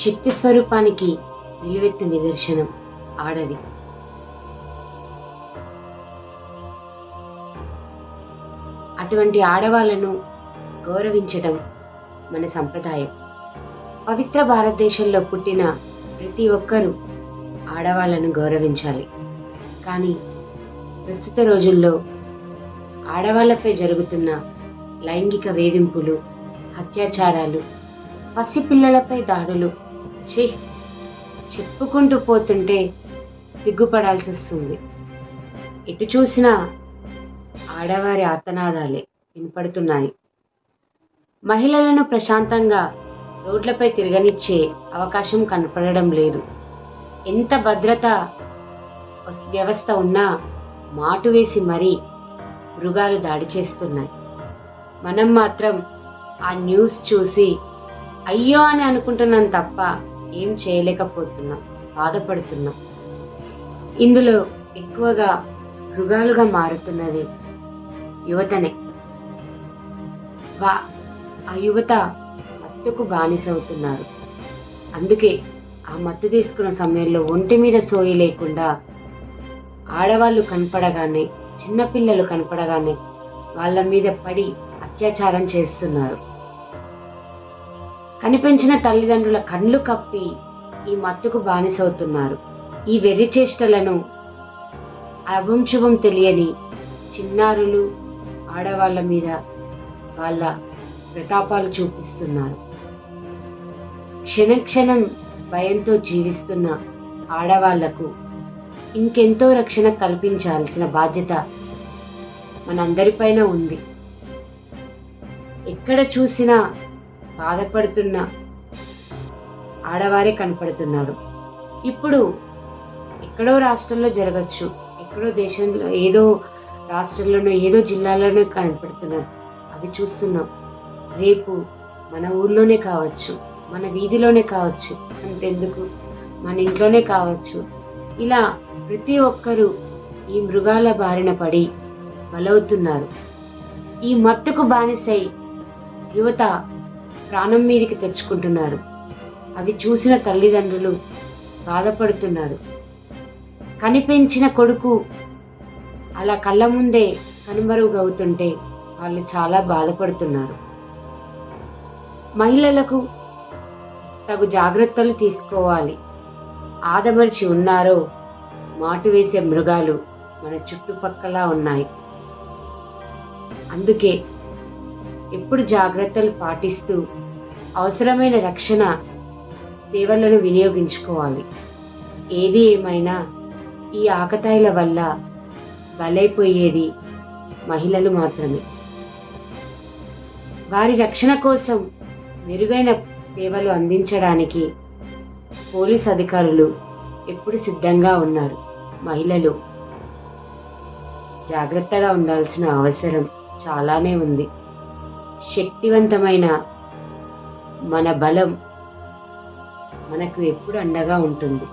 శక్తి స్వరూపానికి నిలువెత్తు నిదర్శనం ఆడది. అటువంటి ఆడవాళ్లను గౌరవించడం మన సంప్రదాయం. పవిత్ర భారతదేశంలో పుట్టిన ప్రతి ఒక్కరూ ఆడవాళ్లను గౌరవించాలి. కానీ ప్రస్తుత రోజుల్లో ఆడవాళ్లపై జరుగుతున్న లైంగిక వేధింపులు, అత్యాచారాలు, పసిపిల్లలపై దాడులు చెప్పుకుంటూ పోతుంటే సిగ్గుపడాల్సి వస్తుంది. ఎటు చూసినా ఆడవారి ఆర్తనాదాలే వినపడుతున్నాయి. మహిళలను ప్రశాంతంగా రోడ్లపై తిరగనిచ్చే అవకాశం కనపడడం లేదు. ఎంత భద్రత వ్యవస్థ ఉన్నా మాటు వేసి మరీ మృగాలు దాడి చేస్తున్నాయి. మనం మాత్రం ఆ న్యూస్ చూసి అయ్యో అని అనుకుంటున్నాం తప్ప ఏం చేయలేకపోతున్నాం, బాధపడుతున్నాం. ఇందులో ఎక్కువగా మృగాలుగా మారుతున్నది యువతనే. ఆ యువత మత్తుకు బానిసవుతున్నారు. అందుకే ఆ మత్తు తీసుకున్న సమయంలో ఒంటి మీద సోయి లేకుండా ఆడవాళ్ళు కనపడగానే, చిన్నపిల్లలు కనపడగానే వాళ్ళ మీద పడి అత్యాచారం చేస్తున్నారు. కనిపించిన తల్లిదండ్రుల కళ్ళు కప్పి ఈ మత్తుకు బానిసవుతున్నారు. ఈ వెర్రి చేష్టలను అభంశుభం తెలియని చిన్నారులు ఆడవాళ్ల మీద వాళ్ళ ప్రతాపాలు చూపిస్తున్నారు. క్షణక్షణం భయంతో జీవిస్తున్న ఆడవాళ్లకు ఇంకెంతో రక్షణ కల్పించాల్సిన బాధ్యత మనందరిపైన ఉంది. ఎక్కడ చూసినా బాధపడుతున్న ఆడవారే కనపడుతున్నారు. ఇప్పుడు ఎక్కడో రాష్ట్రంలో జరగచ్చు, ఎక్కడో దేశంలో ఏదో రాష్ట్రంలోనో ఏదో జిల్లాలోనో కనపడుతున్నారు. అవి చూస్తున్నాం. రేపు మన ఊర్లోనే కావచ్చు, మన వీధిలోనే కావచ్చు, అంతెందుకు మన ఇంట్లోనే కావచ్చు. ఇలా ప్రతి ఒక్కరూ ఈ మృగాల బారిన పడి బలవుతున్నారు. ఈ మత్తుకు బానిసై యువత ప్రాణం మీదికి తెచ్చుకుంటున్నారు. అవి చూసిన తల్లిదండ్రులు బాధపడుతున్నారు. కనిపించిన కొడుకు అలా కళ్ళ ముందే కనుమరుగవుతుంటే వాళ్ళు చాలా బాధపడుతున్నారు. మహిళలకు తగు జాగ్రత్తలు తీసుకోవాలి. ఆదమర్చి ఉన్నారో మాటు వేసే మృగాలు మన చుట్టుపక్కల ఉన్నాయి. అందుకే ఎప్పుడు జాగ్రత్తలు పాటిస్తూ అవసరమైన రక్షణ సేవలను వినియోగించుకోవాలి. ఏది ఏమైనా ఈ ఆకతాయిల వల్ల బలైపోయేది మహిళలు మాత్రమే. వారి రక్షణ కోసం మెరుగైన సేవలు అందించడానికి పోలీస్ అధికారులు ఎప్పుడు సిద్ధంగా ఉన్నారు. మహిళలు జాగ్రత్తగా ఉండాల్సిన అవసరం చాలానే ఉంది. శక్తివంతమైన మన బలం మనకు ఎప్పుడు అండగా ఉంటుంది.